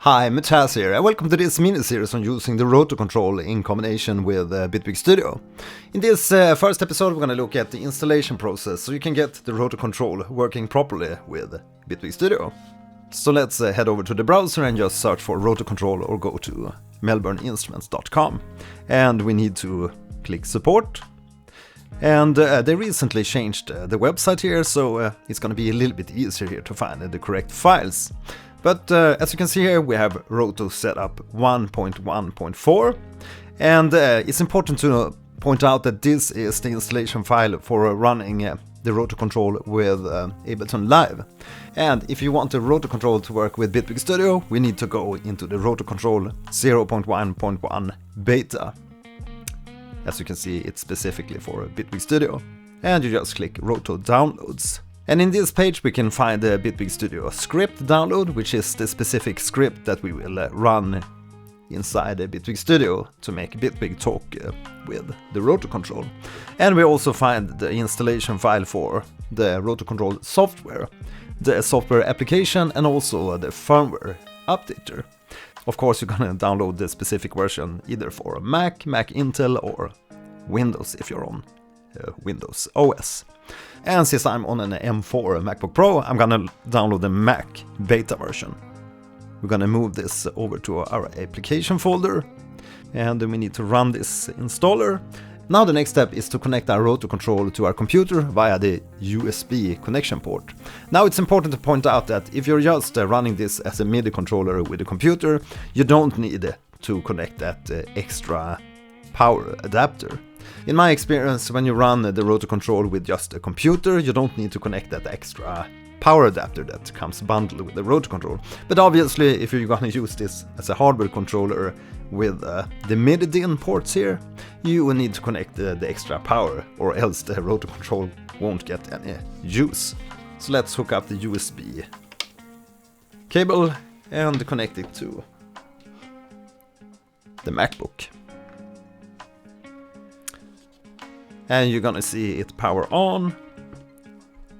Hi, Mattias here, and welcome to this mini-series on using the Roto-Control in combination with Bitwig Studio. In this first episode we're going to look at the installation process so you can get the Roto-Control working properly with Bitwig Studio. So let's head over to the browser and just search for Roto-Control or go to melbourneinstruments.com. And we need to click support. And they recently changed the website here, so it's going to be a little bit easier here to find the correct files. But as you can see here, we have Roto setup 1.1.4, and it's important to point out that this is the installation file for running the Roto-Control with Ableton Live. And if you want the Roto-Control to work with Bitwig Studio, we need to go into the Roto-Control 0.1.1 beta. As you can see, it's specifically for Bitwig Studio. And you just click Roto Downloads. And in this page we can find the Bitwig Studio script download, which is the specific script that we will run inside the Bitwig Studio to make Bitwig talk with the Roto-Control. And we also find the installation file for the Roto-Control software, the software application, and also the firmware updater. Of course, you're gonna download the specific version either for Mac, Intel, or Windows if you're on Windows OS. And since I'm on an M4 MacBook Pro, I'm gonna download the Mac beta version. We're gonna move this over to our application folder, and then we need to run this installer. Now the next step is to connect our Roto-Control to our computer via the USB connection port. Now it's important to point out that if you're just running this as a MIDI controller with a computer, you don't need to connect that extra power adapter. In my experience, when you run the Roto-Control with just a computer, you don't need to connect that extra power adapter that comes bundled with the Roto-Control. But obviously, if you're gonna use this as a hardware controller with the MIDI DIN ports here, you will need to connect the extra power, or else the Roto-Control won't get any use. So let's hook up the USB cable and connect it to the MacBook. And you're gonna see it power on.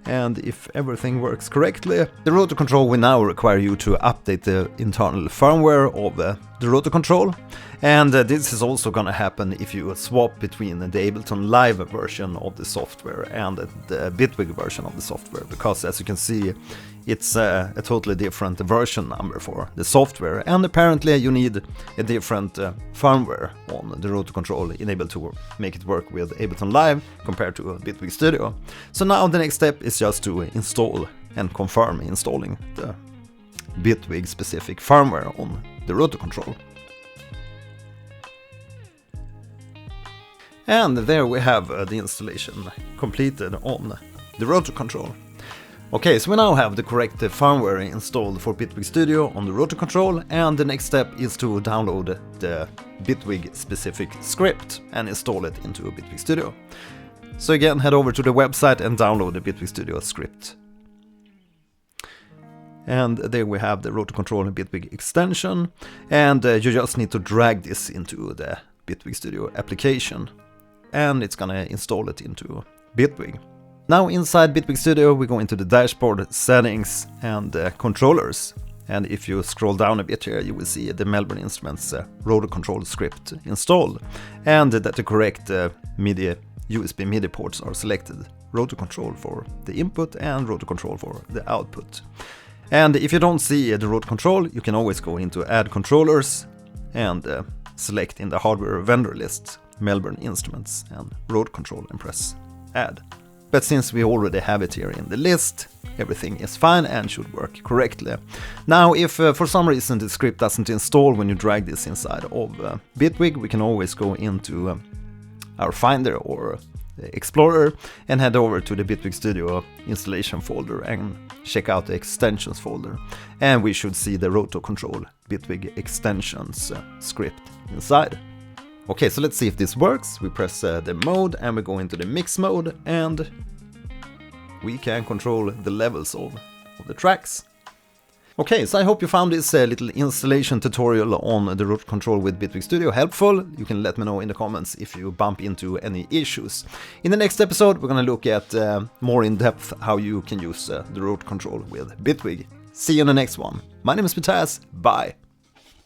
And if everything works correctly, the Roto-Control will now require you to update the internal firmware of the Roto-Control. And this is also gonna happen if you swap between the Ableton Live version of the software and the Bitwig version of the software, because as you can see, it's a totally different version number for the software, and apparently you need a different firmware on the Roto-Control in able to make it work with Ableton Live compared to Bitwig Studio. So now the next step is just to install and confirm installing the Bitwig specific firmware on the Roto-Control. And there we have the installation completed on the Roto-Control. Okay, so we now have the correct firmware installed for Bitwig Studio on the Roto-Control, and the next step is to download the Bitwig specific script and install it into Bitwig Studio. So again, head over to the website and download the Bitwig Studio script. And there we have the Roto-Control and Bitwig extension, and you just need to drag this into the Bitwig Studio application, and it's gonna install it into Bitwig. Now inside Bitwig Studio we go into the dashboard, settings, and controllers. And if you scroll down a bit here, you will see the Melbourne Instruments Roto-Control script installed, and that the correct USB MIDI ports are selected. Roto-Control for the input and Roto-Control for the output. And if you don't see the Roto-Control, you can always go into Add Controllers and select in the hardware vendor list Melbourne Instruments and Roto-Control and press Add. But since we already have it here in the list, everything is fine and should work correctly. Now, if for some reason the script doesn't install when you drag this inside of Bitwig, we can always go into our Finder or Explorer and head over to the Bitwig Studio installation folder and check out the extensions folder. And we should see the Roto-Control Bitwig extensions script inside. Okay, so let's see if this works. We press the mode and we go into the mix mode, and we can control the levels of the tracks. Okay, so I hope you found this little installation tutorial on the Roto-Control with Bitwig Studio helpful. You can let me know in the comments if you bump into any issues. In the next episode we're gonna look at more in depth how you can use the Roto-Control with Bitwig. See you in the next one. My name is Mattias, bye!